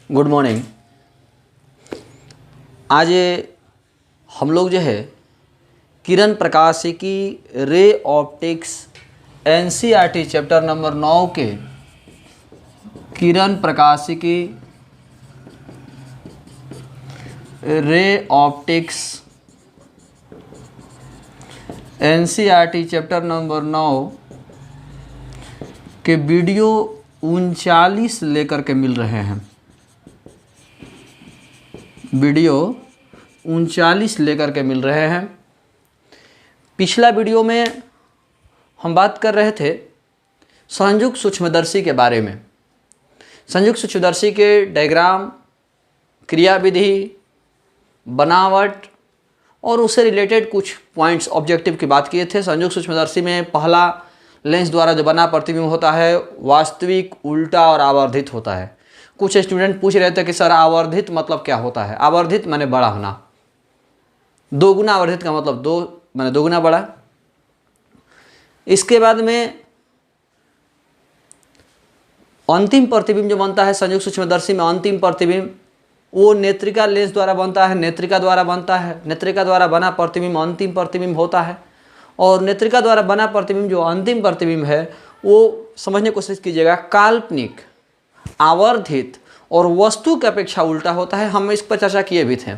Good morning. आज हम लोग जो है किरण प्रकाश की ray optics NCERT chapter number 9 के किरण प्रकाश की ray optics NCERT chapter number 9 के वीडियो 39 लेकर के मिल रहे हैं। वीडियो 39 लेकर के मिल रहे हैं। पिछला वीडियो में हम बात कर रहे थे संयुक्त सूक्ष्मदर्शी के बारे में। संयुक्त सूक्ष्मदर्शी के डायग्राम, क्रियाविधि, बनावट और उससे रिलेटेड कुछ पॉइंट्स ऑब्जेक्टिव की बात किए थे। संयुक्त सूक्ष्मदर्शी में पहला लेंस द्वारा जो बना प्रतिबिंब होता है वास्तविक, उल्टा और आवर्धित होता है। कुछ स्टूडेंट पूछ रहे थे कि सर आवर्धित मतलब क्या होता है। आवर्धित माने बड़ा होना, दोगुना आवर्धित का मतलब दो माने दोगुना बड़ा। इसके बाद में अंतिम प्रतिबिंब जो बनता है संयुक्त सूक्ष्मदर्शी में, अंतिम प्रतिबिंब वो नेत्रिका लेंस द्वारा बनता है, नेत्रिका द्वारा बनता है। नेत्रिका द्वारा बना प्रतिबिंब अंतिम प्रतिबिंब होता है। और नेत्रिका द्वारा बना प्रतिबिंब जो अंतिम प्रतिबिंब है वो समझने की कोशिश कीजिएगा, काल्पनिक, आवर्धित और वस्तु की अपेक्षा उल्टा होता है। हम इस पर चर्चा किए भी थे।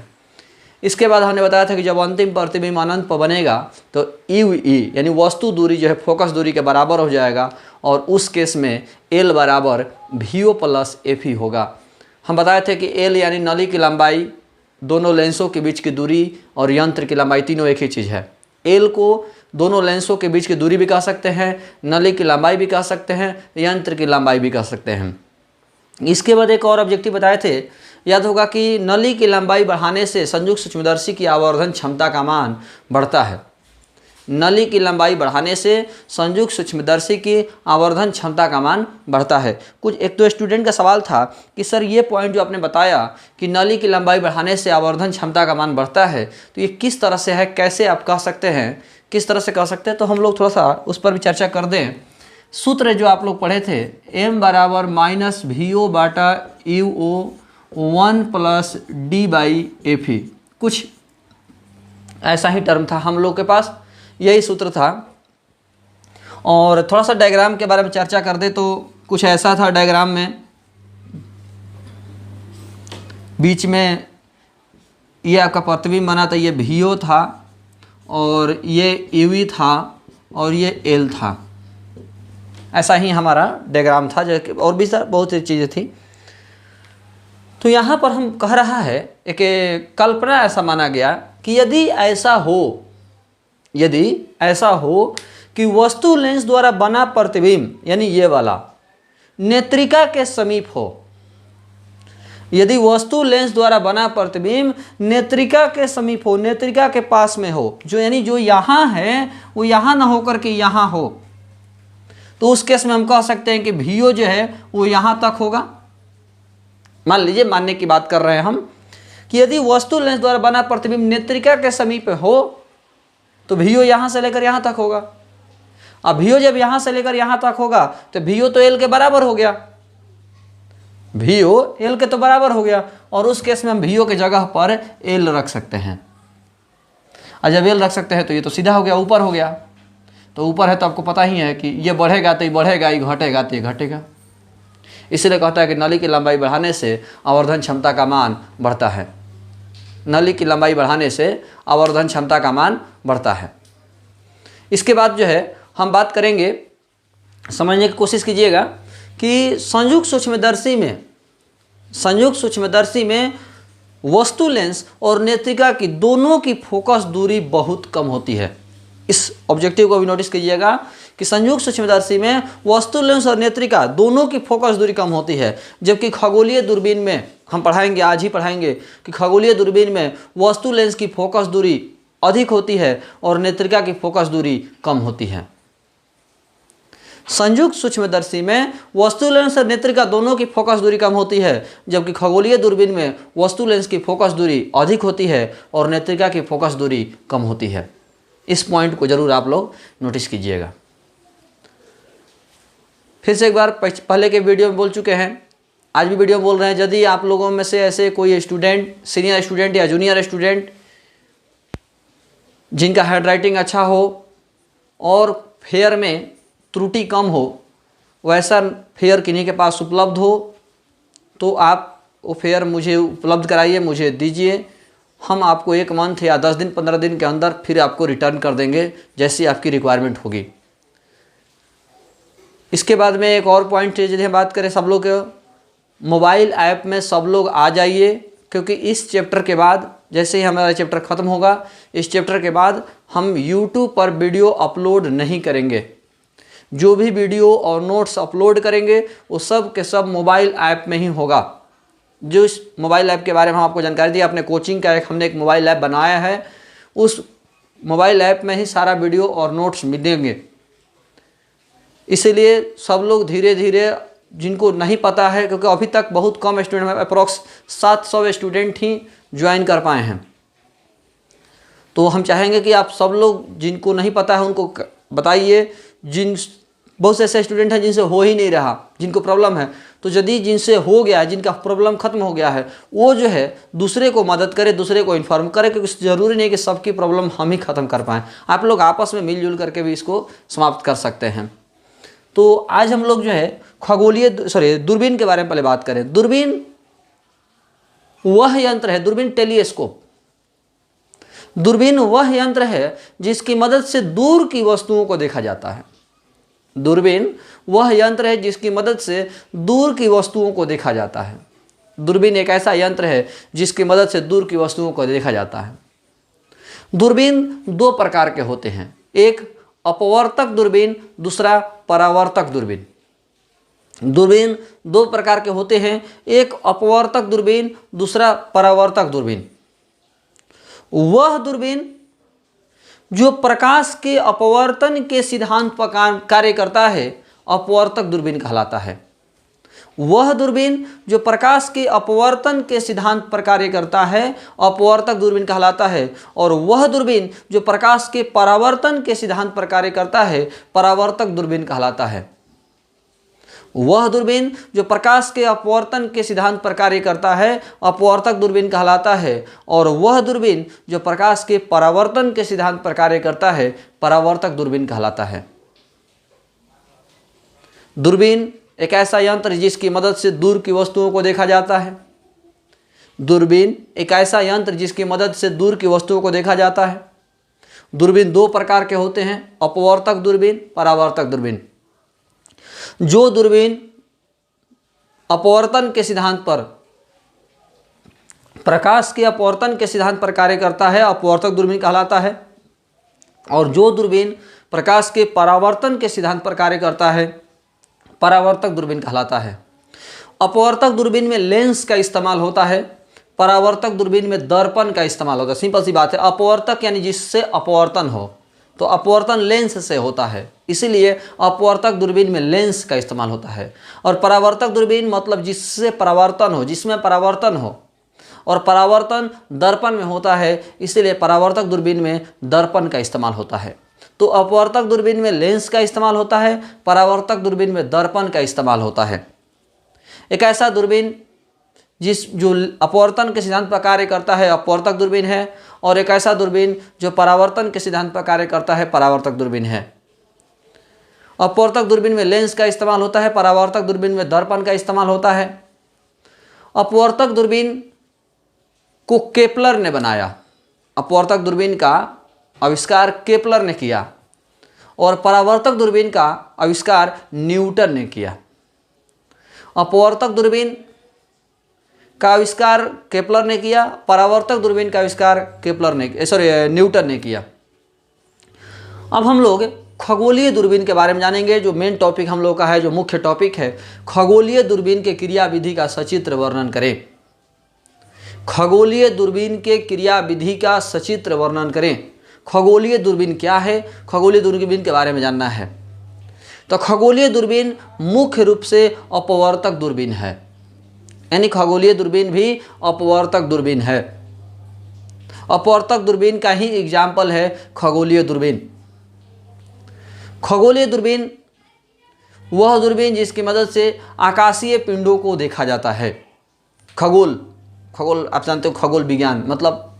इसके बाद हमने बताया था कि जब अंतिम प्रतिबिंब अनंत पर बनेगा तो यू ई यानी वस्तु दूरी जो है फोकस दूरी के बराबर हो जाएगा और उस केस में एल बराबर V O plus F E होगा। हम बताए थे कि एल यानी नली की लंबाई, दोनों लेंसों के बीच की दूरी और यंत्र की लंबाई तीनों एक ही चीज़ है। एल को दोनों लेंसों के बीच की दूरी भी कह सकते हैं, नली की लंबाई भी कह सकते हैं, यंत्र की लंबाई भी कह सकते हैं। इसके बाद एक और ऑब्जेक्टिव बताए थे, याद होगा कि नली की लंबाई बढ़ाने से संयुक्त सूक्ष्मदर्शी की आवर्धन क्षमता का मान बढ़ता है। नली की लंबाई बढ़ाने से संयुक्त सूक्ष्मदर्शी की आवर्धन क्षमता का मान बढ़ता है। कुछ एक दो स्टूडेंट का सवाल था कि सर ये पॉइंट जो आपने बताया कि नली की लंबाई बढ़ाने से आवर्धन क्षमता का मान बढ़ता है, तो ये किस तरह से है, कैसे आप कह सकते हैं, किस तरह से कह सकते हैं? तो हम लोग थोड़ा सा उस पर भी चर्चा कर दें। सूत्र जो आप लोग पढ़े थे, m बराबर माइनस वी ओ बाटा U O 1 plus D by F E, कुछ ऐसा ही टर्म था हम लोग के पास, यही सूत्र था। और थोड़ा सा डायग्राम के बारे में चर्चा कर दे तो कुछ ऐसा था। डायग्राम में बीच में ये आपका प्रतिबिंब बना था, ये वी ओ था और ये यू ई था और ये एल था। ऐसा ही हमारा डायग्राम था, जो और भी सर बहुत सी चीज़ें थी। तो यहाँ पर हम कह रहा है एक कल्पना ऐसा माना गया कि यदि ऐसा हो कि वस्तु लेंस द्वारा बना प्रतिबिंब यानी ये वाला नेत्रिका के समीप हो, यदि वस्तु लेंस द्वारा बना प्रतिबिंब नेत्रिका के समीप हो, नेत्रिका के पास में हो, जो यानी जो यहाँ है वो यहाँ ना होकर के यहाँ हो, तो उस केस में हम कह सकते हैं कि वी ओ जो है वो यहाँ तक होगा। मान लीजिए, मानने की बात कर रहे हैं हम कि यदि वस्तु लेंस द्वारा बना प्रतिबिंब नेत्रिका के समीप हो तो वी ओ यहाँ से लेकर यहाँ तक होगा। अब वी ओ जब यहाँ से लेकर यहाँ तक होगा तो वी ओ तो एल के बराबर हो गया, वी ओ एल के तो बराबर हो गया। और उस केस में हम वी ओ के जगह पर एल रख सकते हैं। और जब एल रख सकते हैं तो ये तो सीधा हो गया, ऊपर हो गया। तो ऊपर है तो आपको पता ही है कि ये बढ़ेगा तो ये बढ़ेगा, ये घटेगा तो ये घटेगा। इसलिए कहता है कि नली की लंबाई बढ़ाने से आवर्धन क्षमता का मान बढ़ता है। नली की लंबाई बढ़ाने से आवर्धन क्षमता का मान बढ़ता है। इसके बाद जो है हम बात करेंगे, समझने की कोशिश कीजिएगा कि संयुक्त सूक्ष्मदर्शी में वस्तु लेंस और नेत्रिका की दोनों की फोकस दूरी बहुत कम होती है। इस ऑब्जेक्टिव को भी नोटिस कीजिएगा कि संयुक्त सूक्ष्मदर्शी में वस्तु लेंस और नेत्रिका दोनों की फोकस दूरी कम होती है, जबकि खगोलीय दूरबीन में हम पढ़ाएंगे, आज ही पढ़ाएंगे कि खगोलीय दूरबीन में वस्तु लेंस की फोकस दूरी अधिक होती है और नेत्रिका की फोकस दूरी कम होती है। संयुक्त सूक्ष्मदर्शी में वस्तु लेंस और नेत्रिका दोनों की फोकस दूरी कम होती है, जबकि खगोलीय दूरबीन में वस्तु लेंस की फोकस दूरी अधिक होती है और नेत्रिका की फोकस दूरी कम होती है। इस पॉइंट को जरूर आप लोग नोटिस कीजिएगा। फिर से एक बार पहले के वीडियो में बोल चुके हैं आज भी वीडियो बोल रहे हैं, यदि आप लोगों में से ऐसे कोई स्टूडेंट, सीनियर स्टूडेंट या जूनियर स्टूडेंट जिनका हैंडराइटिंग अच्छा हो और फेयर में त्रुटि कम हो, वैसा फेयर किन्हीं के पास उपलब्ध हो तो आप वो फेयर मुझे उपलब्ध कराइए, मुझे दीजिए। हम आपको 1 मंथ या 10 दिन 15 दिन के अंदर फिर आपको रिटर्न कर देंगे जैसी आपकी रिक्वायरमेंट होगी। इसके बाद में एक और पॉइंट है, जिन्हें बात करें, सब लोग मोबाइल ऐप में सब लोग आ जाइए, क्योंकि इस चैप्टर के बाद जैसे ही हमारा चैप्टर ख़त्म होगा, इस चैप्टर के बाद हम YouTube पर वीडियो अपलोड नहीं करेंगे। जो भी वीडियो और नोट्स अपलोड करेंगे वो सब के सब मोबाइल ऐप में ही होगा। जो इस मोबाइल ऐप के बारे में हम आपको जानकारी दी, अपने कोचिंग का हमने एक मोबाइल ऐप बनाया है, उस मोबाइल ऐप में ही सारा वीडियो और नोट्स मिलेंगे। इसीलिए सब लोग धीरे धीरे, जिनको नहीं पता है, क्योंकि अभी तक बहुत कम स्टूडेंट, अप्रॉक्स 700 स्टूडेंट ही ज्वाइन कर पाए हैं, तो हम चाहेंगे कि आप सब लोग जिनको नहीं पता है उनको बताइए। बहुत से ऐसे स्टूडेंट हैं जिनसे हो ही नहीं रहा, जिनको प्रॉब्लम है, तो यदि जिनसे हो गया है, जिनका प्रॉब्लम खत्म हो गया है, वो जो है दूसरे को मदद करे, दूसरे को इन्फॉर्म करे, क्योंकि ज़रूरी नहीं कि सबकी प्रॉब्लम हम ही ख़त्म कर पाएँ। आप लोग आपस में मिलजुल करके भी इसको समाप्त कर सकते हैं। तो आज हम लोग जो है दूरबीन के बारे में पहले बात करें। दूरबीन वह यंत्र है, दूरबीन टेलीस्कोप, दूरबीन वह यंत्र है जिसकी मदद से दूर की वस्तुओं को देखा जाता है। दूरबीन वह यंत्र है जिसकी मदद से दूर की वस्तुओं को देखा जाता है। दूरबीन एक ऐसा यंत्र है जिसकी मदद से दूर की वस्तुओं को देखा जाता है। दूरबीन 2 प्रकार के होते हैं, एक अपवर्तक दूरबीन, दूसरा परावर्तक दूरबीन। दूरबीन 2 प्रकार के होते हैं, एक अपवर्तक दूरबीन, दूसरा परावर्तक दूरबीन। वह दूरबीन जो प्रकाश के अपवर्तन के सिद्धांत पर कार्य करता है, अपवर्तक दूरबीन कहलाता है। वह दूरबीन जो प्रकाश के अपवर्तन के सिद्धांत पर कार्य करता है, अपवर्तक दूरबीन कहलाता है। और वह दूरबीन जो प्रकाश के परावर्तन के सिद्धांत पर कार्य करता है, परावर्तक दूरबीन कहलाता है। वह दूरबीन जो प्रकाश के अपवर्तन के सिद्धांत पर कार्य करता है, अपवर्तक दूरबीन कहलाता है। और वह दूरबीन जो प्रकाश के परावर्तन के सिद्धांत पर कार्य करता है, परावर्तक दूरबीन कहलाता है। दूरबीन एक ऐसा यंत्र जिसकी मदद से दूर की वस्तुओं को देखा जाता है। दूरबीन एक ऐसा यंत्र जिसकी मदद से दूर की वस्तुओं को देखा जाता है। दूरबीन 2 प्रकार के होते हैं, अपवर्तक दूरबीन, परावर्तक दूरबीन। जो दूरबीन अपवर्तन के सिद्धांत पर, प्रकाश के अपवर्तन के सिद्धांत पर कार्य करता है, अपवर्तक दूरबीन कहलाता है। और जो दूरबीन प्रकाश के परावर्तन के सिद्धांत पर कार्य करता है, परावर्तक दूरबीन कहलाता है। अपवर्तक दूरबीन में लेंस का इस्तेमाल होता है, परावर्तक दूरबीन में दर्पण का इस्तेमाल होता है। सिंपल सी बात है, अपवर्तक यानी जिससे अपवर्तन हो, तो अपवर्तन लेंस से होता है, इसीलिए अपवर्तक दूरबीन में लेंस का इस्तेमाल होता है। और परावर्तक दूरबीन मतलब जिससे परावर्तन हो, जिसमें परावर्तन हो, और परावर्तन दर्पण में होता है, इसीलिए परावर्तक दूरबीन में दर्पण का इस्तेमाल होता है। तो अपवर्तक दूरबीन में लेंस का इस्तेमाल होता है, परावर्तक दूरबीन में दर्पण का इस्तेमाल होता है। एक ऐसा दूरबीन जो अपवर्तन के सिद्धांत पर कार्य करता है, अपवर्तक दूरबीन है। और एक ऐसा दूरबीन जो परावर्तन के सिद्धांत पर कार्य करता है, परावर्तक दूरबीन है। अपवर्तक दूरबीन में लेंस का इस्तेमाल होता है, परावर्तक दूरबीन में दर्पण का इस्तेमाल होता है। अपवर्तक दूरबीन को केपलर ने बनाया, अपवर्तक दूरबीन का आविष्कार केपलर ने किया। और परावर्तक दूरबीन का आविष्कार न्यूटन ने किया। अपवर्तक दूरबीन का आविष्कार केपलर ने किया, परावर्तक दूरबीन का आविष्कार न्यूटन ने किया। अब हम लोग खगोलीय दूरबीन के बारे में जानेंगे। जो मेन टॉपिक हम लोग का है, जो मुख्य टॉपिक है, खगोलीय दूरबीन के क्रिया विधि का सचित्र वर्णन करें। खगोलीय दूरबीन के क्रिया विधि का सचित्र वर्णन करें। खगोलीय दूरबीन क्या है, खगोलीय दूरबीन के बारे में जानना है। तो खगोलीय दूरबीन मुख्य रूप से अपवर्तक दूरबीन है, यानी खगोलीय दूरबीन भी अपवर्तक दूरबीन है। अपवर्तक दूरबीन का ही एग्जाम्पल है खगोलीय दूरबीन। खगोलीय दूरबीन वह दूरबीन जिसकी मदद से आकाशीय पिंडों को देखा जाता है। खगोल आप जानते हो, खगोल विज्ञान मतलब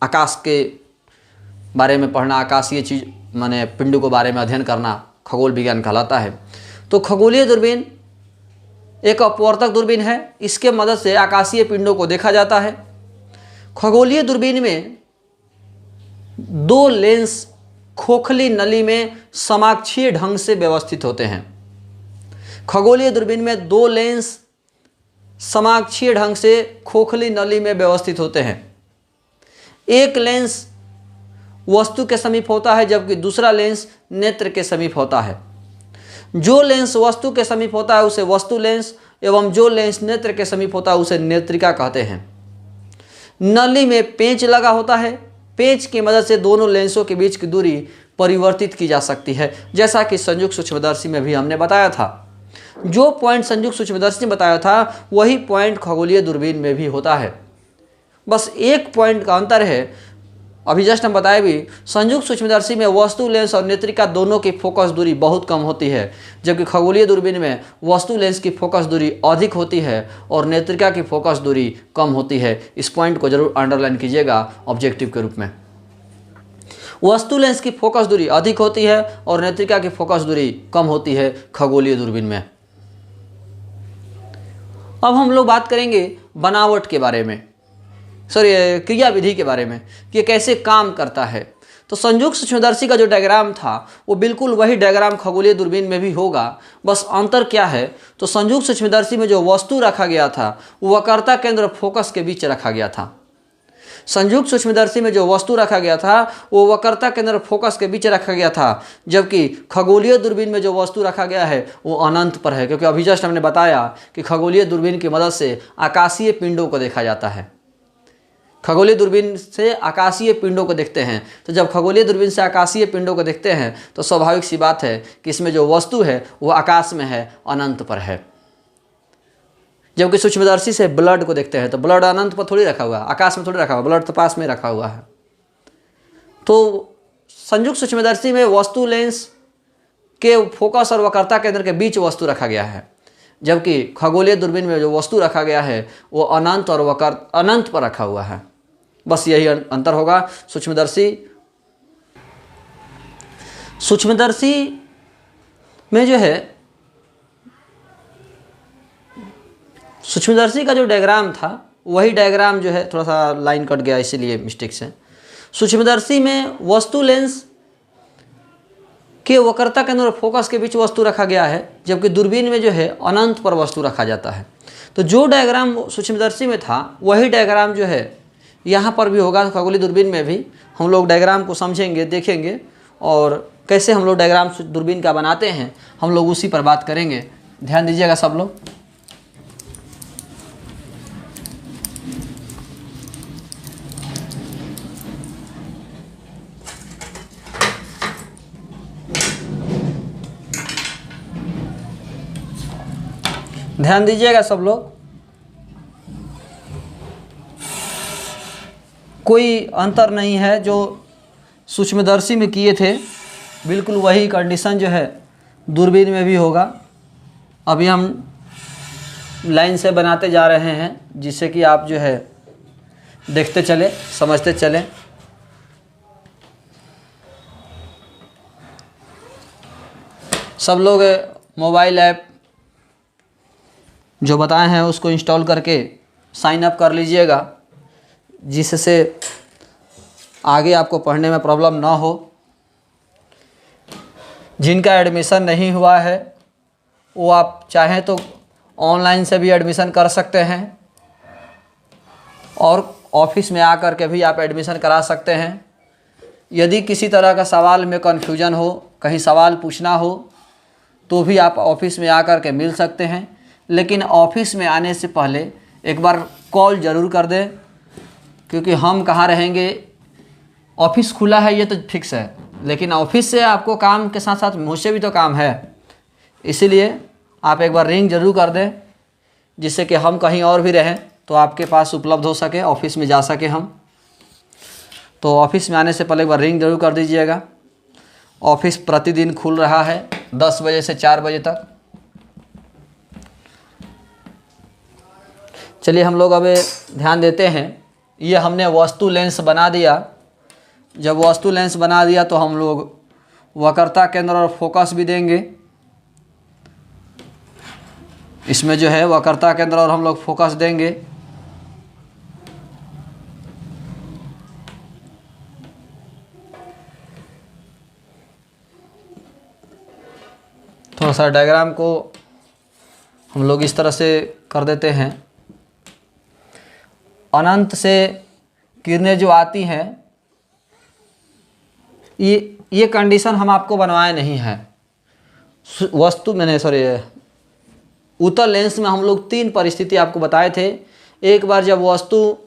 आकाश के बारे में पढ़ना, आकाशीय चीज माने पिंडों के बारे में अध्ययन करना खगोल विज्ञान कहलाता है। तो खगोलीय दूरबीन एक अपवर्तक दूरबीन है, इसके मदद से आकाशीय पिंडों को देखा जाता है। खगोलीय दूरबीन में दो लेंस खोखली नली में समाक्षीय ढंग से व्यवस्थित होते हैं। खगोलीय दूरबीन में दो लेंस समाक्षीय ढंग से खोखली नली में व्यवस्थित होते हैं। एक लेंस वस्तु के समीप होता है जबकि दूसरा लेंस नेत्र के समीप होता है। जो लेंस वस्तु के समीप होता है उसे वस्तु लेंस एवं जो लेंस नेत्र के समीप होता है उसे नेत्रिका कहते हैं। नली में पेंच लगा होता है। पेंच की मदद से दोनों लेंसों के बीच की दूरी परिवर्तित की जा सकती है, जैसा कि संयुक्त सूक्ष्मदर्शी में भी हमने बताया था। जो पॉइंट संयुक्त सूक्ष्मदर्शी ने बताया था वही पॉइंट खगोलीय दूरबीन में भी होता है। बस एक पॉइंट का अंतर है, अभी जस्ट हम बताए भी, संयुक्त सूक्ष्मदर्शी में वस्तु लेंस और नेत्रिका दोनों की फोकस दूरी बहुत कम होती है, जबकि खगोलीय दूरबीन में वस्तु लेंस की फोकस दूरी अधिक होती है और नेत्रिका की फोकस दूरी कम होती है। इस पॉइंट को जरूर अंडरलाइन कीजिएगा ऑब्जेक्टिव के रूप में। वस्तु लेंस की फोकस दूरी अधिक होती है और नेत्रिका की फोकस दूरी कम होती है खगोलीय दूरबीन में। अब हम लोग बात करेंगे बनावट के बारे में, क्रियाविधि के बारे में कि कैसे काम करता है। तो संयुक्त सूक्ष्मदर्शी का जो डायग्राम था वो बिल्कुल वही डायग्राम खगोलीय दूरबीन में भी होगा। बस अंतर क्या है, तो संयुक्त सूक्ष्मदर्शी में जो वस्तु रखा गया था वो वक्रता केंद्र फोकस के बीच रखा गया था। संयुक्त सूक्ष्मदर्शी में जो वस्तु रखा गया था वो वक्रता केंद्र फोकस के बीच रखा गया था, जबकि खगोलीय दूरबीन में जो वस्तु रखा गया है वो अनंत पर है, क्योंकि अभी जस्ट हमने बताया कि खगोलीय दूरबीन की मदद से आकाशीय पिंडों को देखा जाता है। खगोलीय दूरबीन से आकाशीय पिंडों को देखते हैं। तो जब खगोलीय दूरबीन से आकाशीय पिंडों को देखते हैं तो स्वाभाविक सी बात है कि इसमें जो वस्तु है वो आकाश में है, अनंत पर है। जबकि सूक्ष्मदर्शी से ब्लड को देखते हैं तो ब्लड अनंत पर थोड़ी रखा हुआ है, आकाश में थोड़ी रखा हुआ, ब्लड तो पास में रखा हुआ है। तो संयुक्त सूक्ष्मदर्शी में वस्तु लेंस के फोकस और वक्रता केंद्र के बीच वस्तु रखा गया है, जबकि खगोलीय दूरबीन में जो वस्तु रखा गया है वो अनंत और अनंत पर रखा हुआ है। बस यही अंतर होगा। सूक्ष्मदर्शी में जो है, सूक्ष्मदर्शी का जो डायग्राम था वही डायग्राम जो है, थोड़ा सा लाइन कट गया इसीलिए मिस्टेक से। सूक्ष्मदर्शी में वस्तु लेंस के वक्रता केंद्र और फोकस के बीच वस्तु रखा गया है, जबकि दूरबीन में जो है अनंत पर वस्तु रखा जाता है। तो जो डायग्राम सूक्ष्मदर्शी में था वही डायग्राम जो है यहाँ पर भी होगा खगोलीय दूरबीन में भी। हम लोग डायग्राम को समझेंगे, देखेंगे और कैसे हम लोग डायग्राम दूरबीन का बनाते हैं हम लोग उसी पर बात करेंगे। ध्यान दीजिएगा सब लोग। ध्यान दीजिएगा सब लोग। कोई अंतर नहीं है, जो सूक्ष्मदर्शी में किए थे बिल्कुल वही कंडीशन जो है दूरबीन में भी होगा। अभी हम लाइन से बनाते जा रहे हैं जिससे कि आप जो है देखते चले, समझते चलें। सब लोग मोबाइल ऐप जो बताए हैं उसको इंस्टॉल करके साइन अप कर लीजिएगा, जिससे आगे आपको पढ़ने में प्रॉब्लम ना हो। जिनका एडमिशन नहीं हुआ है वो आप चाहें तो ऑनलाइन से भी एडमिशन कर सकते हैं और ऑफिस में आकर के भी आप एडमिशन करा सकते हैं। यदि किसी तरह का सवाल में कन्फ्यूजन हो, कहीं सवाल पूछना हो तो भी आप ऑफिस में आकर के मिल सकते हैं, लेकिन ऑफिस में आने से पहले एक बार कॉल ज़रूर कर दें, क्योंकि हम कहाँ रहेंगे। ऑफिस खुला है ये तो फिक्स है, लेकिन ऑफिस से आपको काम के साथ साथ मुझसे भी तो काम है, इसीलिए आप एक बार रिंग ज़रूर कर दें, जिससे कि हम कहीं और भी रहें तो आपके पास उपलब्ध हो सके, ऑफिस में जा सके हम। तो ऑफिस में आने से पहले एक बार रिंग ज़रूर कर दीजिएगा। ऑफिस प्रतिदिन खुल रहा है 10 बजे से 4 बजे तक। चलिए हम लोग अब ध्यान देते हैं। ये हमने वस्तु लेंस बना दिया। जब वस्तु लेंस बना दिया तो हम लोग वक्रता केंद्र और फोकस भी देंगे। इसमें जो है वक्रता केंद्र और हम लोग फोकस देंगे। थोड़ा सा डायग्राम को हम लोग इस तरह से कर देते हैं। अनंत से किरणें जो आती हैं, ये कंडीशन हम आपको बनवाए नहीं हैं। वस्तु मैंने उत्तल लेंस में हम लोग 3 परिस्थिति आपको बताए थे। एक बार जब वस्तु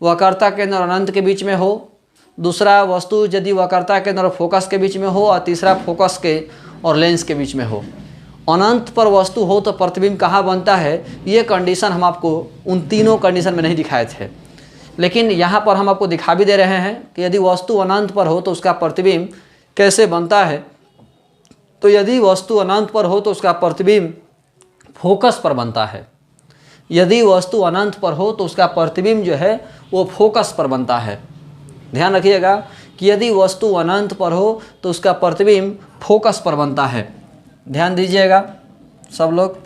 वक्रता केंद्र और अनंत के बीच में हो, दूसरा वस्तु यदि वक्रता केंद्र और फोकस के बीच में हो, और तीसरा फोकस के और लेंस के बीच में हो। अनंत पर वस्तु हो तो प्रतिबिंब कहाँ बनता है, ये कंडीशन हम आपको उन तीनों कंडीशन में नहीं दिखाए थे, लेकिन यहाँ पर हम आपको दिखा भी दे रहे हैं कि यदि वस्तु अनंत पर हो तो उसका प्रतिबिंब कैसे बनता है। तो यदि वस्तु अनंत पर हो तो उसका प्रतिबिंब फोकस पर बनता है। यदि वस्तु अनंत पर हो तो उसका प्रतिबिंब जो है वो फोकस पर बनता है। ध्यान रखिएगा कि यदि वस्तु अनंत पर हो तो उसका प्रतिबिंब फोकस पर बनता है। ध्यान दीजिएगा सब लोग।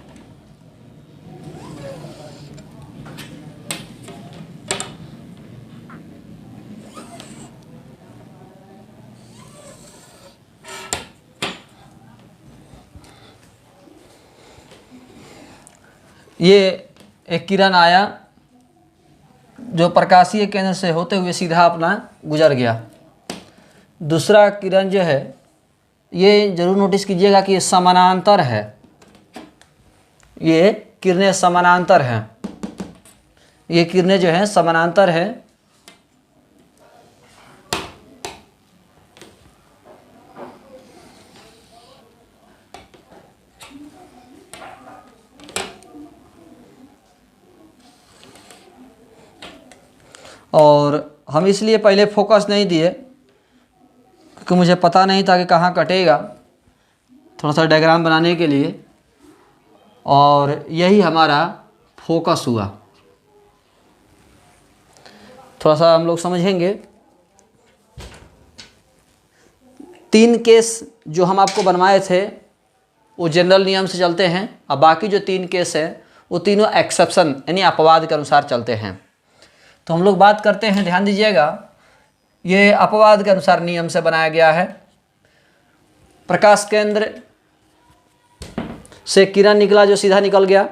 ये एक किरण आया जो प्रकाशीय केंद्र से होते हुए सीधा अपना गुजर गया। दूसरा किरण जो है, ये जरूर नोटिस कीजिएगा कि ये समानांतर है। ये किरणें समानांतर हैं। ये किरणें जो हैं समानांतर है। और हम इसलिए पहले फोकस नहीं दिए क्योंकि मुझे पता नहीं था कि कहाँ कटेगा, थोड़ा सा डायग्राम बनाने के लिए, और यही हमारा फोकस हुआ। थोड़ा सा हम लोग समझेंगे। 3 केस जो हम आपको बनवाए थे वो जनरल नियम से चलते हैं, और बाकी जो 3 केस हैं वो तीनों एक्सेप्शन यानी अपवाद के अनुसार चलते हैं। तो हम लोग बात करते हैं, ध्यान दीजिएगा, ये अपवाद के अनुसार नियम से बनाया गया है। प्रकाश केंद्र से किरण निकला जो सीधा निकल गया।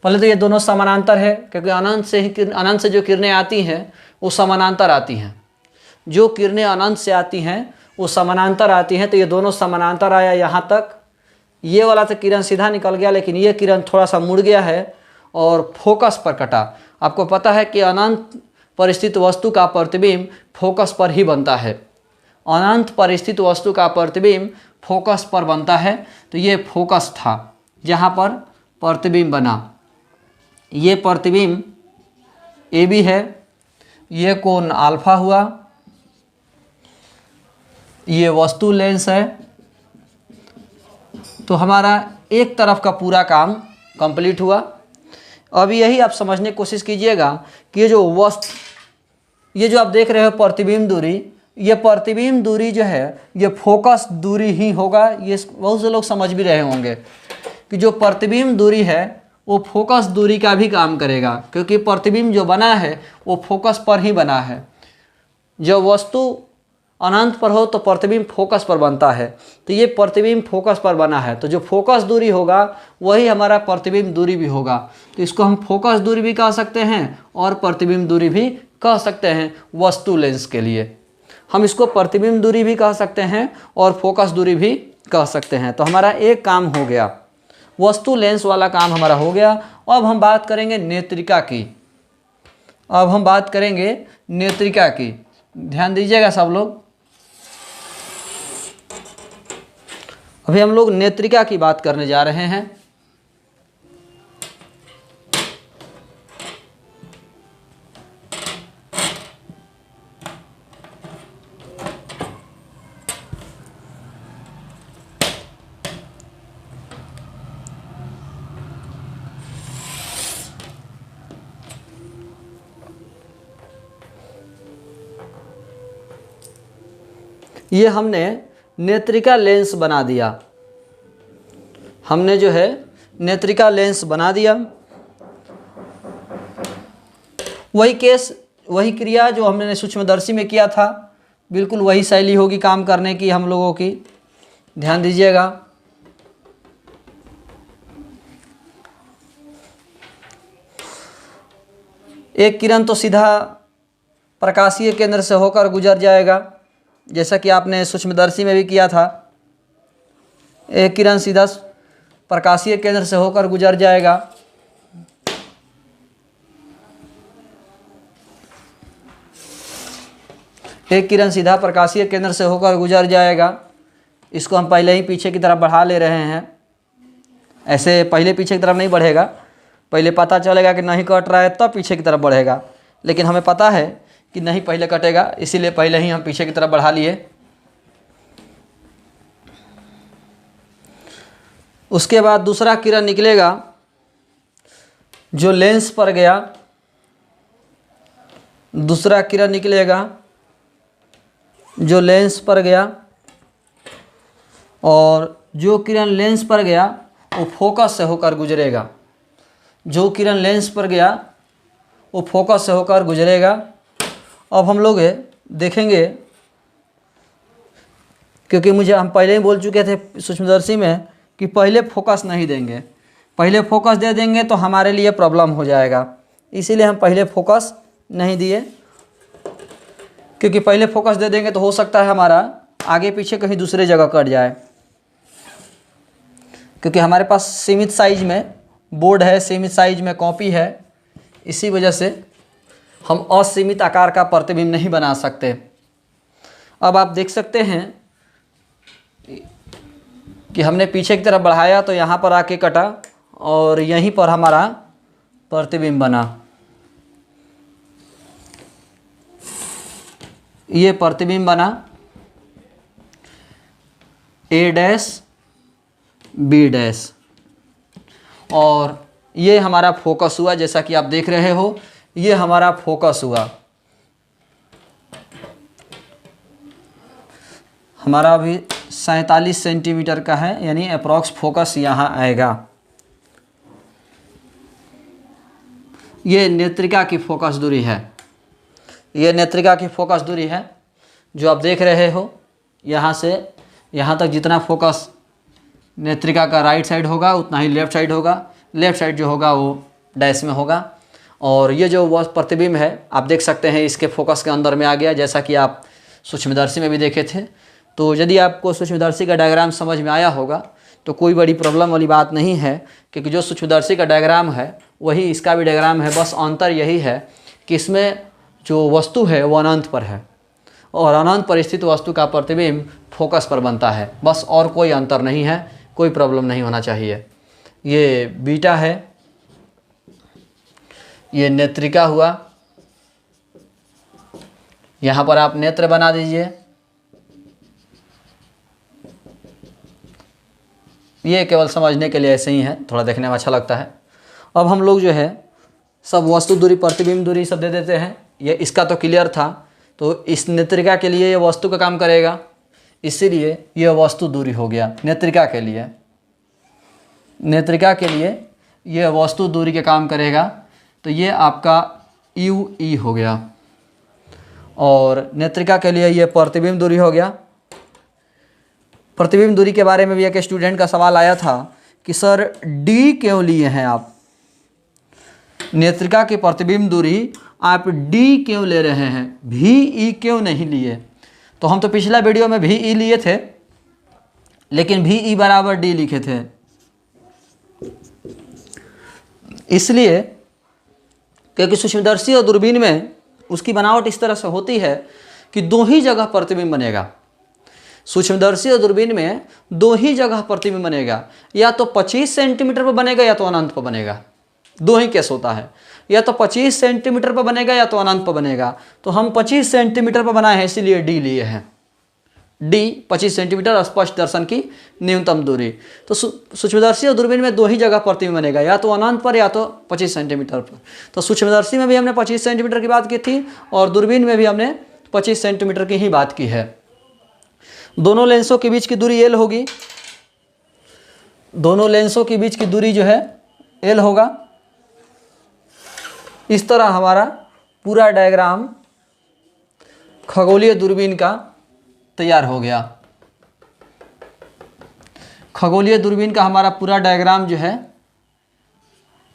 पहले तो ये दोनों समानांतर है, क्योंकि अनंत से जो किरणें आती हैं वो समानांतर आती हैं। जो किरणें अनंत से आती हैं वो समानांतर आती हैं, तो ये दोनों समानांतर आया यहाँ तक। ये वाला तो किरण सीधा निकल गया, लेकिन ये किरण थोड़ा सा मुड़ गया है और फोकस पर कटा। आपको पता है कि अनंत पर स्थित वस्तु का प्रतिबिंब फोकस पर ही बनता है। अनंत पर स्थित वस्तु का प्रतिबिंब फोकस पर बनता है। तो ये फोकस था जहाँ पर प्रतिबिंब बना। ये प्रतिबिंब ए बी है, ये कोण अल्फा हुआ, ये वस्तु लेंस है। तो हमारा एक तरफ का पूरा काम कंप्लीट हुआ। अब यही आप समझने की कोशिश कीजिएगा कि ये जो आप देख रहे हो प्रतिबिंब दूरी, ये प्रतिबिंब दूरी जो है ये फोकस दूरी ही होगा। ये बहुत से लोग समझ भी रहे होंगे कि जो प्रतिबिंब दूरी है वो फोकस दूरी का भी काम करेगा, क्योंकि प्रतिबिंब जो बना है वो फोकस पर ही बना है। जब वस्तु अनंत पर हो तो प्रतिबिंब फोकस पर बनता है। तो ये प्रतिबिंब फोकस पर बना है, तो जो फोकस दूरी होगा वही हमारा प्रतिबिंब दूरी भी होगा। तो इसको हम फोकस दूरी भी कह सकते हैं और प्रतिबिंब दूरी भी कह सकते हैं। वस्तु लेंस के लिए हम इसको प्रतिबिंब दूरी भी कह सकते हैं और फोकस दूरी भी कह सकते हैं। तो हमारा एक काम हो गया, वस्तु लेंस वाला काम हमारा हो गया। अब हम बात करेंगे नेत्रिका की। अब हम बात करेंगे नेत्रिका की। ध्यान दीजिएगा सब लोग। अभी हम लोग नेत्रिका की बात करने जा रहे हैं। ये हमने नेत्रिका लेंस बना दिया, हमने जो है नेत्रिका लेंस बना दिया। वही केस, वही क्रिया जो हमने सूक्ष्मदर्शी में किया था, बिल्कुल वही शैली होगी काम करने की हम लोगों की, ध्यान दीजिएगा। एक किरण तो सीधा प्रकाशीय केंद्र से होकर गुजर जाएगा, जैसा कि आपने सूक्ष्मदर्शी में भी किया था। एक किरण सीधा प्रकाशीय केंद्र से होकर गुजर जाएगा। एक किरण सीधा प्रकाशीय केंद्र से होकर गुजर जाएगा। इसको हम पहले ही पीछे की तरफ बढ़ा ले रहे हैं। ऐसे पहले पीछे की तरफ नहीं बढ़ेगा, पहले पता चलेगा कि नहीं कट रहा है तब पीछे की तरफ बढ़ेगा, लेकिन हमें पता है कि नहीं पहले कटेगा, इसीलिए पहले ही हम पीछे की तरफ बढ़ा लिए। उसके बाद दूसरा किरण निकलेगा जो लेंस पर गया, दूसरा किरण निकलेगा जो लेंस पर गया, और जो किरण लेंस पर गया वो फोकस से होकर गुजरेगा। जो किरण लेंस पर गया वो फोकस से होकर गुजरेगा। अब हम लोग देखेंगे, क्योंकि हम पहले ही बोल चुके थे सूक्ष्मदर्शी में कि पहले फोकस नहीं देंगे, पहले फोकस दे देंगे तो हमारे लिए प्रॉब्लम हो जाएगा, इसीलिए हम पहले फोकस नहीं दिए। क्योंकि पहले फोकस दे देंगे तो हो सकता है हमारा आगे पीछे कहीं दूसरे जगह कट जाए, क्योंकि हमारे पास सीमित साइज में बोर्ड है, सीमित साइज में कॉपी है, इसी वजह से हम असीमित आकार का प्रतिबिंब नहीं बना सकते। अब आप देख सकते हैं कि हमने पीछे की तरफ बढ़ाया तो यहाँ पर आके कटा और यहीं पर हमारा प्रतिबिंब बना। ये प्रतिबिंब बना A डैश B डैश, और ये हमारा फोकस हुआ। जैसा कि आप देख रहे हो, ये हमारा फोकस हुआ। हमारा अभी 47 सेंटीमीटर का है, यानी अप्रॉक्स फोकस यहाँ आएगा। ये नेत्रिका की फोकस दूरी है, ये नेत्रिका की फोकस दूरी है जो आप देख रहे हो। यहाँ से यहाँ तक जितना फोकस नेत्रिका का राइट साइड होगा उतना ही लेफ़्ट साइड होगा, लेफ़्ट साइड जो होगा वो डैश में होगा। और ये जो वह प्रतिबिंब है आप देख सकते हैं इसके फोकस के अंदर में आ गया, जैसा कि आप सूक्ष्मदर्शी में भी देखे थे। तो यदि आपको सूक्ष्मदर्शी का डायग्राम समझ में आया होगा तो कोई बड़ी प्रॉब्लम वाली बात नहीं है, क्योंकि जो सूक्ष्मदर्शी का डायग्राम है वही इसका भी डायग्राम है। बस अंतर यही है कि इसमें जो वस्तु है वो अनंत पर है और अनंत पर स्थित वस्तु का प्रतिबिंब फोकस पर बनता है, बस, और कोई अंतर नहीं है, कोई प्रॉब्लम नहीं होना चाहिए। ये बीटा है, ये नेत्रिका हुआ। यहाँ पर आप नेत्र बना दीजिए। ये केवल समझने के लिए ऐसे ही है, थोड़ा देखने में अच्छा लगता है। अब हम लोग जो है सब वस्तु दूरी, प्रतिबिंब दूरी सब दे देते हैं। ये इसका तो क्लियर था, तो इस नेत्रिका के लिए ये वस्तु का काम करेगा, इसीलिए ये वस्तु दूरी हो गया नेत्रिका के लिए। नेत्रिका के लिए ये वस्तु दूरी के काम करेगा, तो ये आपका UE हो गया। और नेत्रिका के लिए ये प्रतिबिंब दूरी हो गया। प्रतिबिंब दूरी के बारे में भी एक स्टूडेंट का सवाल आया था कि सर D क्यों लिए हैं आप, नेत्रिका की प्रतिबिंब दूरी आप D क्यों ले रहे हैं, VE क्यों नहीं लिए। तो हम तो पिछला वीडियो में VE लिए थे, लेकिन VE बराबर D लिखे थे, इसलिए क्योंकि सूक्ष्मदर्शी और दूरबीन में उसकी बनावट इस तरह से होती है कि दो ही जगह प्रतिबिंब बनेगा। सूक्ष्मदर्शी और दूरबीन में दो ही जगह प्रतिबिंब बनेगा, या तो 25 सेंटीमीटर पर बनेगा या तो अनंत पर बनेगा। दो ही केस होता है, या तो 25 सेंटीमीटर पर बनेगा या तो अनंत पर बनेगा। तो हम 25 सेंटीमीटर पर बनाए हैं, इसीलिए D लिए हैं। D 25 सेंटीमीटर स्पष्ट दर्शन की न्यूनतम दूरी। तो सूक्ष्मदर्शी और दूरबीन में दो ही जगह प्रतिबिंब बनेगा, या तो अनंत पर या तो 25 सेंटीमीटर पर। तो सूक्ष्मदर्शी में भी हमने 25 सेंटीमीटर की बात की थी और दूरबीन में भी हमने 25 सेंटीमीटर की ही बात की है। दोनों लेंसों के बीच की दूरी एल होगी, दोनों लेंसों के बीच की दूरी जो है एल होगा। इस तरह हमारा पूरा डायग्राम खगोलीय दूरबीन का तैयार हो गया। खगोलीय दूरबीन का हमारा पूरा डायग्राम जो है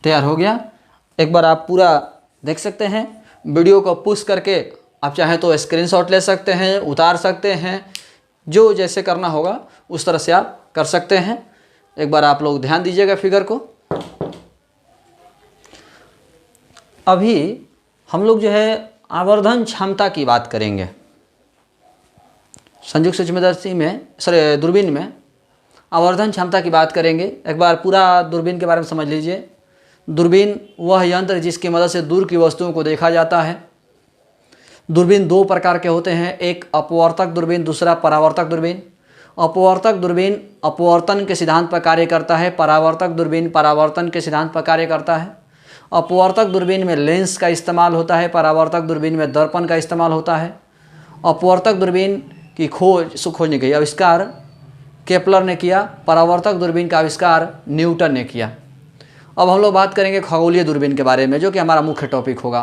तैयार हो गया। एक बार आप पूरा देख सकते हैं। वीडियो को पुश करके आप चाहें तो स्क्रीनशॉट ले सकते हैं, उतार सकते हैं, जो जैसे करना होगा उस तरह से आप कर सकते हैं। एक बार आप लोग ध्यान दीजिएगा फिगर को। अभी हम लोग जो है आवर्धन क्षमता की बात करेंगे। संयुक्त सूक्ष्मदर्शी में दूरबीन में आवर्धन क्षमता की बात करेंगे। एक बार पूरा दूरबीन के बारे में समझ लीजिए। दूरबीन वह यंत्र जिसकी मदद से दूर की वस्तुओं को देखा जाता है। दूरबीन दो प्रकार के होते हैं, एक अपवर्तक दूरबीन, दूसरा परावर्तक दूरबीन। अपवर्तक दूरबीन अपवर्तन के सिद्धांत पर कार्य करता है, परावर्तक दूरबीन परावर्तन के सिद्धांत पर कार्य करता है। अपवर्तक दूरबीन में लेंस का इस्तेमाल होता है, परावर्तक दूरबीन में दर्पण का इस्तेमाल होता है। अपवर्तक दूरबीन की खोज ने की आविष्कार केपलर ने किया, परावर्तक दूरबीन का आविष्कार न्यूटन ने किया। अब हम लोग बात करेंगे खगोलीय दूरबीन के बारे में, जो कि हमारा मुख्य टॉपिक होगा।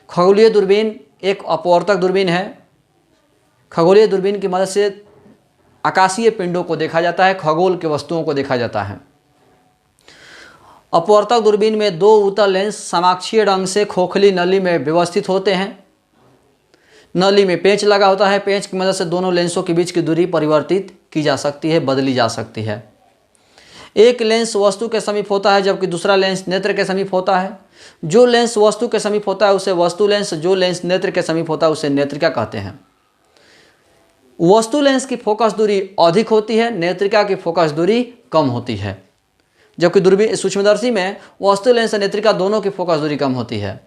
खगोलीय दूरबीन एक अपवर्तक दूरबीन है। खगोलीय दूरबीन की मदद से आकाशीय पिंडों को देखा जाता है, खगोल के वस्तुओं को देखा जाता है। अपवर्तक दूरबीन में दो उत्तल लेंस समाक्षीय ढंग से खोखली नली में व्यवस्थित होते हैं। नली में पेंच लगा होता है। पेंच की मदद से दोनों लेंसों के बीच की दूरी परिवर्तित की जा सकती है, बदली जा सकती है। एक लेंस वस्तु के समीप होता है जबकि दूसरा लेंस नेत्र के समीप होता है। जो लेंस वस्तु के समीप होता है उसे वस्तु लेंस, जो लेंस नेत्र के समीप होता है उसे नेत्रिका कहते हैं। वस्तु लेंस की फोकस दूरी अधिक होती है, नेत्रिका की फोकस दूरी कम होती है। जबकि दूरबीन सूक्ष्मदर्शी में वस्तु लेंस और नेत्रिका दोनों की फोकस दूरी कम होती है।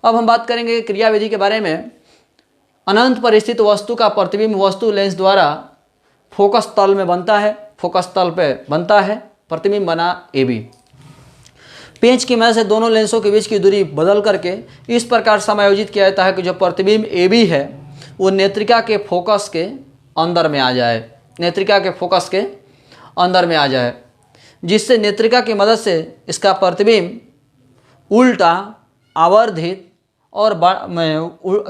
अब हम बात करेंगे क्रियाविधि के बारे में। अनंत पर स्थित वस्तु का प्रतिबिंब वस्तु लेंस द्वारा फोकस तल में बनता है, फोकस तल पे बनता है। प्रतिबिंब बना AB। पेंच की मदद से दोनों लेंसों के बीच की दूरी बदल करके इस प्रकार समायोजित किया जाता है कि जो प्रतिबिंब AB है वो नेत्रिका के फोकस के अंदर में आ जाए, नेत्रिका के फोकस के अंदर में आ जाए, जिससे नेत्रिका की मदद से इसका प्रतिबिंब उल्टा, आवर्धित और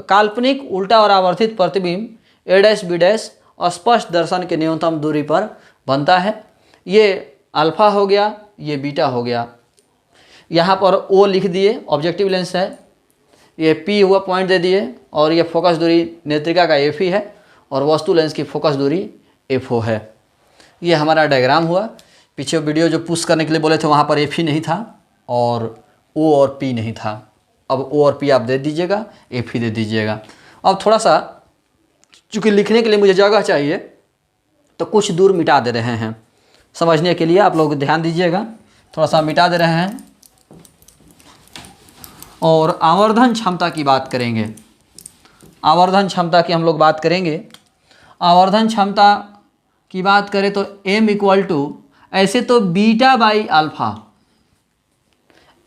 काल्पनिक उल्टा और आवर्धित प्रतिबिंब A', B' स्पष्ट दर्शन के न्यूनतम दूरी पर बनता है। ये अल्फा हो गया, ये बीटा हो गया। यहाँ पर O लिख दिए, ऑब्जेक्टिव लेंस है। ये P हुआ, पॉइंट दे दिए, और ये फोकस दूरी नेत्रिका का FE है और वस्तु लेंस की फोकस दूरी FO है। ये हमारा डायग्राम हुआ। पीछे वीडियो जो पुश करने के लिए बोले थे वहाँ पर FE नहीं था और O और P नहीं था। अब O और P आप दे दीजिएगा, FE दे दीजिएगा। अब थोड़ा सा चूँकि लिखने के लिए मुझे जगह चाहिए तो कुछ दूर मिटा दे रहे हैं। समझने के लिए आप लोग ध्यान दीजिएगा, थोड़ा सा मिटा दे रहे हैं। और आवर्धन क्षमता की बात करेंगे। आवर्धन क्षमता की हम लोग बात करेंगे। आवर्धन क्षमता की बात करें तो M = ऐसे तो beta by alpha,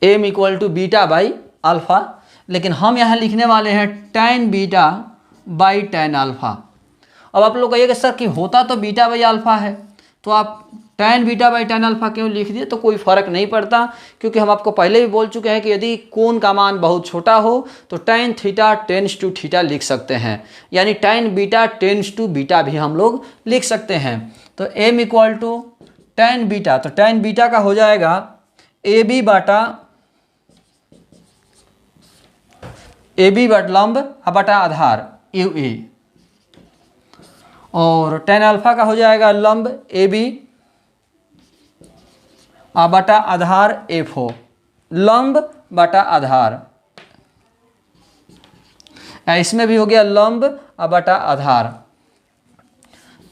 M = beta by alpha, लेकिन हम यहाँ लिखने वाले हैं tan beta by tan alpha. अब आप लोग कहिएगा सर कि होता तो बीटा बाई अल्फ़ा है, तो आप tan beta by tan alpha क्यों लिख दिए? तो कोई फ़र्क नहीं पड़ता, क्योंकि हम आपको पहले भी बोल चुके हैं कि यदि कोण का मान बहुत छोटा हो तो tan theta tends to theta लिख सकते हैं, यानी tan beta tends to beta भी हम लोग लिख सकते हैं। तो M = tan बीटा, तो tan बीटा का हो जाएगा AB लंब बटा आधार UE, और tan अल्फ़ा का हो जाएगा लंब AB बटा आधार FO, लंब बटा आधार। इसमें भी हो गया लंब बटा आधार।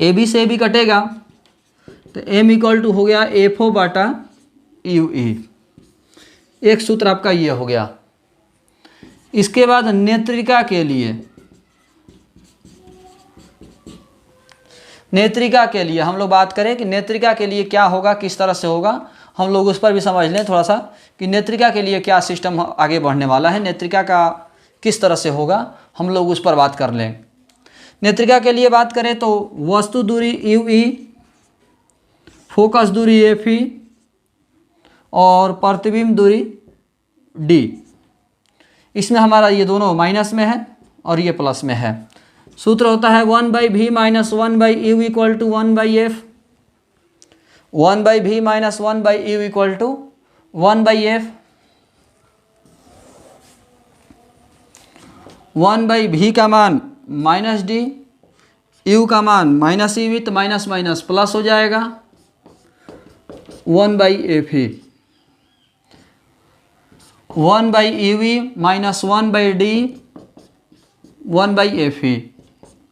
AB से AB कटेगा तो M = हो गया FO बटा UE। एक सूत्र आपका ये हो गया। इसके बाद नेत्रिका के लिए, नेत्रिका के लिए हम लोग बात करें कि नेत्रिका के लिए क्या होगा, किस तरह से होगा, हम लोग उस पर भी समझ लें थोड़ा सा कि नेत्रिका के लिए क्या सिस्टम आगे बढ़ने वाला है, नेत्रिका का किस तरह से होगा, हम लोग उस पर बात कर लें। नेत्रिका के लिए बात करें तो वस्तु दूरी UE, फोकस दूरी FE और प्रतिबिंब दूरी D। इसमें हमारा ये दोनों माइनस में है और ये प्लस में है। सूत्र होता है 1/v minus 1/u equal to 1/f। 1/v minus 1/u equal to 1/f। 1/v का मान माइनस डी, u का मान माइनस ई, तो माइनस माइनस प्लस हो जाएगा 1/fe। 1/ev minus 1/d 1/fe।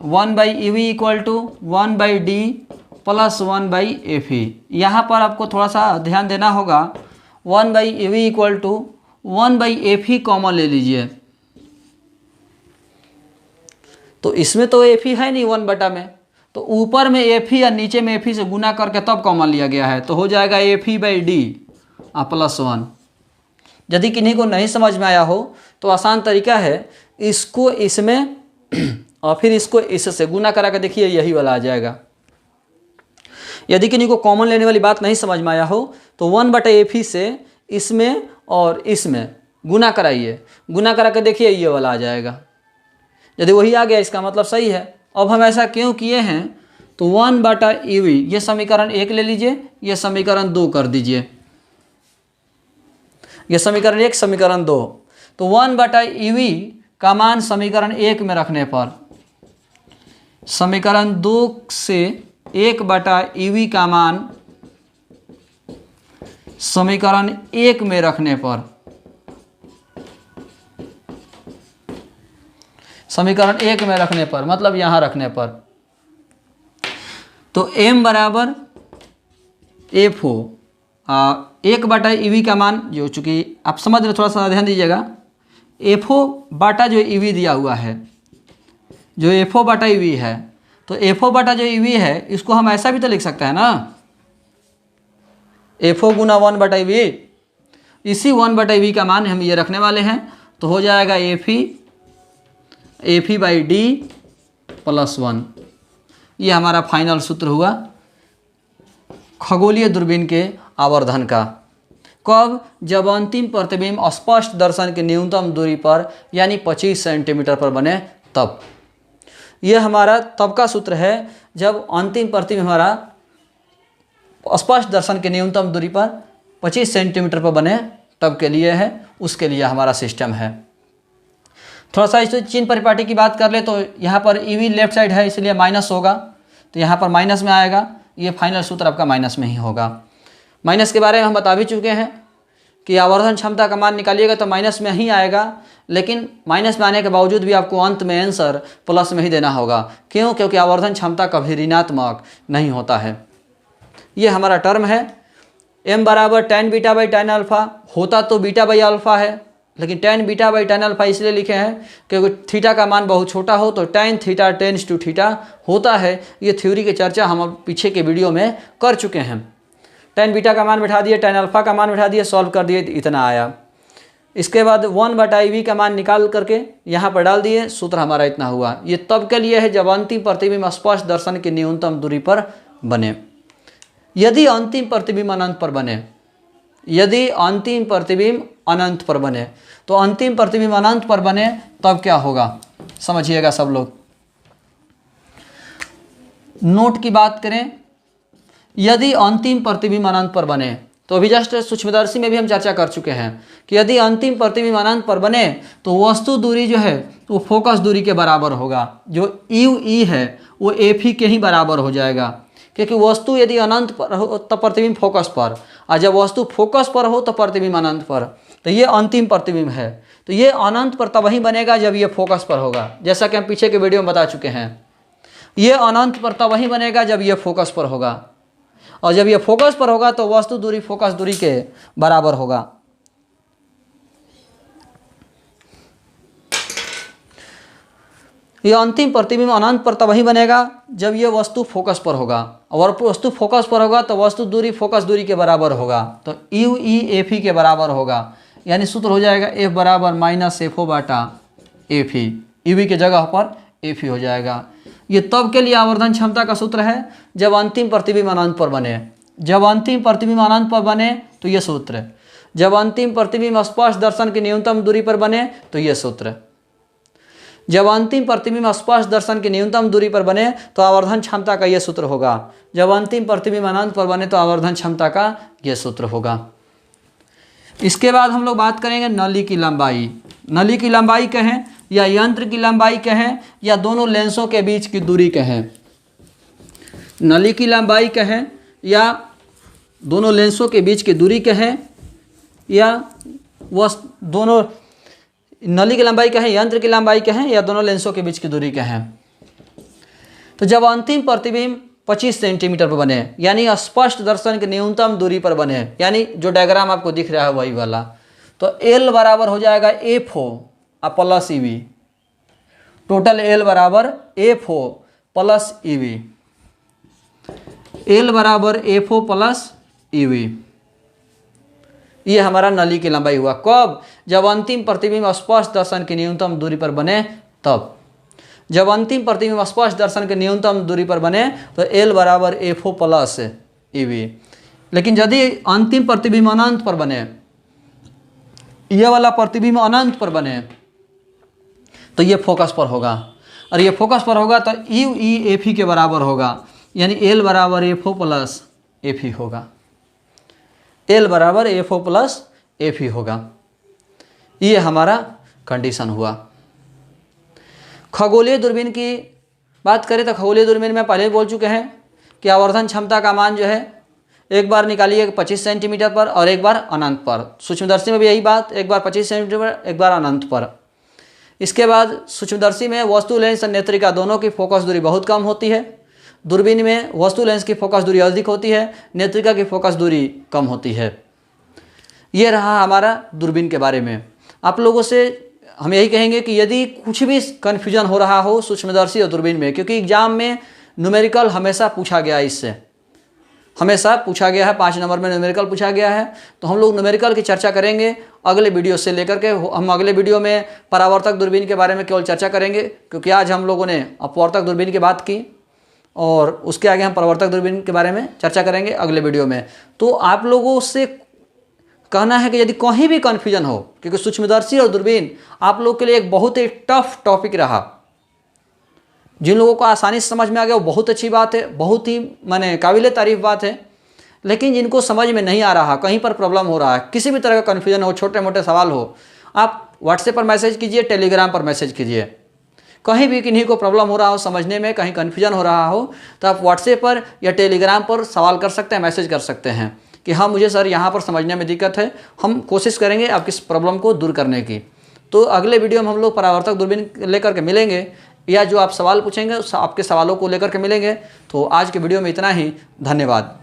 1/ev equal to 1/d plus 1/fe। यहाँ पर आपको थोड़ा सा ध्यान देना होगा, 1/ev equal to 1/fe common ले लीजिए। तो इसमें तो एफ है नहीं 1 में, तो ऊपर में एफ या नीचे में एफ से गुना करके तब कॉमन लिया गया है, तो हो जाएगा FE/D प्लस 1। यदि किन्हीं को नहीं समझ में आया हो तो आसान तरीका है, इसको इसमें और फिर इसको इससे गुना करा के देखिए, यही वाला आ जाएगा। यदि किन्हीं को कॉमन लेने वाली बात नहीं समझ में आया हो तो 1/FE से इसमें और इसमें गुना कराइए, गुना करा के देखिए ये वाला आ जाएगा। यदि वही आ गया इसका मतलब सही है। अब हम ऐसा क्यों किए हैं, तो 1/EV ये समीकरण 1 ले लीजिए, ये समीकरण 2 कर दीजिए, ये समीकरण 1 समीकरण 2। तो 1/EV का मान समीकरण 1 में रखने पर, समीकरण 2 से 1/EV का मान समीकरण 1 में रखने पर, समीकरण 1 में रखने पर मतलब यहाँ रखने पर, तो m बराबर एफ हो 1/EV का मान, जो चूँकि आप समझ रहे, थोड़ा सा ध्यान दीजिएगा, FO बाटा जो EV दिया हुआ है, जो FO/EV है, तो FO बाटा जो EV है इसको हम ऐसा भी तो लिख सकते हैं ना, FO गुना 1/EV। इसी 1/EV का मान हम ये रखने वाले हैं, तो हो जाएगा FE/D प्लस 1। ये हमारा फाइनल सूत्र हुआ खगोलीय दूरबीन के आवर्धन का। कब? जब अंतिम प्रतिबिंब स्पष्ट दर्शन की न्यूनतम दूरी पर यानी 25 सेंटीमीटर पर बने तब। यह हमारा तब का सूत्र है जब अंतिम प्रतिबिंब हमारा स्पष्ट दर्शन की न्यूनतम दूरी पर 25 सेंटीमीटर पर बने तब के लिए है, उसके लिए हमारा सिस्टम है। थोड़ा सा इस चिन्ह परिपाटी की बात कर ले तो यहाँ पर EV लेफ्ट साइड है इसलिए माइनस होगा, तो यहाँ पर माइनस में आएगा, ये फाइनल सूत्र आपका माइनस में ही होगा। माइनस के बारे में हम बता भी चुके हैं कि आवर्धन क्षमता का मान निकालिएगा तो माइनस में ही आएगा, लेकिन माइनस में आने के बावजूद भी आपको अंत में आंसर प्लस में ही देना होगा। क्यों? क्योंकि आवर्धन क्षमता कभी ऋणात्मक नहीं होता है। ये हमारा टर्म है m बराबर tan β/tan अल्फ़ा, होता तो β/α है, लेकिन tan β/tan अल्फ़ा इसलिए लिखे हैं क्योंकि थीटा का मान बहुत छोटा हो तो tan theta tends to theta होता है। ये थ्योरी की चर्चा हम पीछे के वीडियो में कर चुके हैं। tan बीटा का मान बैठा दिए, tan अल्फ़ा का मान बैठा दिए, सॉल्व कर दिए, इतना आया। इसके बाद 1/EV का मान निकाल करके यहाँ पर डाल दिए, सूत्र हमारा इतना हुआ। ये तब के लिए है जब अंतिम प्रतिबिंब स्पष्ट दर्शन की न्यूनतम दूरी पर बने। यदि अंतिम प्रतिबिंब अनंत पर बने, यदि अंतिम प्रतिबिंब अनंत पर बने, तो अंतिम प्रतिबिंब अनंत पर बने तब क्या होगा समझिएगा सब लोग। नोट की बात करें, यदि अंतिम प्रतिबिंब अनंत पर बने, तो अभी जस्ट सूक्ष्मदर्शी में भी हम चर्चा कर चुके हैं कि यदि अंतिम प्रतिबिंब अनंत पर बने तो वस्तु दूरी जो है वो फोकस दूरी के बराबर होगा। जो UE है वो FE के ही बराबर हो जाएगा, क्योंकि वस्तु यदि अनंत पर हो तो प्रतिबिंब फोकस पर, और जब वस्तु फोकस पर हो तो प्रतिबिंब अनंत पर। तो ये अंतिम प्रतिबिंब है, तो ये अनंत पर तब ही बनेगा जब ये फोकस पर होगा, जैसा कि हम पीछे के वीडियो में बता चुके हैं। ये अनंत पर तब ही बनेगा जब ये फोकस पर होगा, और जब ये फोकस पर होगा तो वस्तु दूरी फोकस दूरी के बराबर होगा। ये अंतिम प्रतिबिंब अनंत पर तब ही बनेगा जब ये वस्तु फोकस पर होगा, और वस्तु फोकस पर होगा तो वस्तु दूरी फोकस दूरी के बराबर होगा, तो UE FE के बराबर होगा। यानी सूत्र हो जाएगा F बराबर -FO/FE। EV के जगह पर FE हो जाएगा। ये तब के लिए आवर्धन क्षमता का सूत्र है जब अंतिम प्रतिबिंब अनंत पर बने। जब अंतिम प्रतिबिंब अनंत पर बने तो ये सूत्र है। जब अंतिम प्रतिबिंब स्पष्ट दर्शन की न्यूनतम दूरी पर बने तो ये सूत्र है। जब अंतिम प्रतिबिंब स्पष्ट दर्शन की न्यूनतम दूरी पर बने तो आवर्धन क्षमता का ये सूत्र होगा। जब अंतिम प्रतिबिंब अनंत पर बने तो आवर्धन क्षमता का ये सूत्र होगा। इसके बाद हम लोग बात करेंगे नली की लंबाई। नली की लंबाई कहें या यंत्र की लंबाई कहें या दोनों लेंसों के बीच की दूरी कहें, नली की लंबाई कहें या दोनों लेंसों के बीच की दूरी कहें या वह दोनों नली की लंबाई कहें, यंत्र की लंबाई कहें या दोनों लेंसों के बीच की दूरी कहें। तो जब अंतिम प्रतिबिंब 25 सेंटीमीटर पर बने यानी स्पष्ट दर्शन की न्यूनतम दूरी पर बने, यानी जो डायग्राम आपको दिख रहा है वही वाला, तो L बराबर हो जाएगा FO plus EV। Total L बराबर FO प्लस EV। L बराबर FO प्लस EV। ये हमारा नली की लंबाई हुआ। कब? जब अंतिम प्रतिबिंब स्पष्ट दर्शन की न्यूनतम दूरी पर बने तब। जब अंतिम प्रतिबिंब स्पष्ट दर्शन की न्यूनतम दूरी पर बने तो L बराबर FO प्लस EV। लेकिन यदि अंतिम प्रतिबिंब अनंत पर बने, ये वाला प्रतिबिंब अनंत पर बने, तो ये फोकस पर होगा और ये फोकस पर होगा तो UE FE के बराबर होगा, यानी L बराबर FO प्लस FE होगा। L बराबर FO प्लस FE होगा। ये हमारा कंडीशन हुआ। खगोलीय दूरबीन की बात करें तो खगोलीय दूरबीन में पहले बोल चुके हैं कि आवर्धन क्षमता का मान जो है एक बार निकालिए 25 सेंटीमीटर पर और एक बार अनंत पर। सूक्ष्मदर्शी में भी यही बात, एक बार 25 सेंटीमीटर पर, एक बार अनंत पर। इसके बाद सूक्ष्मदर्शी में वस्तु लेंस और नेत्रिका दोनों की फोकस दूरी बहुत कम होती है। दूरबीन में वस्तु लेंस की फोकस दूरी अधिक होती है, नेत्रिका की फोकस दूरी कम होती है। ये रहा हमारा दूरबीन के बारे में। आप लोगों से हम यही कहेंगे कि यदि कुछ भी कन्फ्यूजन हो रहा हो सूक्ष्मदर्शी और दूरबीन में, क्योंकि एग्जाम में न्यूमेरिकल हमेशा पूछा गया, इससे हमेशा पूछा गया है, 5 नंबर में न्यूमेरिकल पूछा गया है, तो हम लोग न्यूमेरिकल की चर्चा करेंगे अगले वीडियो से लेकर के। हम अगले वीडियो में परावर्तक दूरबीन के बारे में केवल चर्चा करेंगे, क्योंकि आज हम लोगों ने अपवर्तक दूरबीन की बात की और उसके आगे हम परावर्तक दूरबीन के बारे में चर्चा करेंगे अगले वीडियो में। तो आप लोगों से कहना है कि यदि कहीं भी कन्फ्यूजन हो, क्योंकि सूक्ष्मदर्शी और दूरबीन आप लोग के लिए एक बहुत ही टफ टॉपिक रहा, जिन लोगों को आसानी से समझ में आ गया वो बहुत अच्छी बात है, बहुत ही माने काबिले तारीफ बात है। लेकिन जिनको समझ में नहीं आ रहा, कहीं पर प्रॉब्लम हो रहा है, किसी भी तरह का कन्फ्यूजन हो, छोटे मोटे सवाल हो, आप व्हाट्सएप पर मैसेज कीजिए, टेलीग्राम पर मैसेज कीजिए। कहीं भी किन्हीं को प्रॉब्लम हो रहा हो समझने में, कहीं कन्फ्यूजन हो रहा हो, तो आप व्हाट्सएप पर या टेलीग्राम पर सवाल कर सकते हैं, मैसेज कर सकते हैं कि हाँ मुझे सर यहाँ पर समझने में दिक्कत है। हम कोशिश करेंगे आपकी इस प्रॉब्लम को दूर करने की। तो अगले वीडियो में हम लोग परावर्तक दूरबीन लेकर के मिलेंगे, या जो आप सवाल पूछेंगे आपके सवालों को लेकर के मिलेंगे। तो आज के वीडियो में इतना ही। धन्यवाद।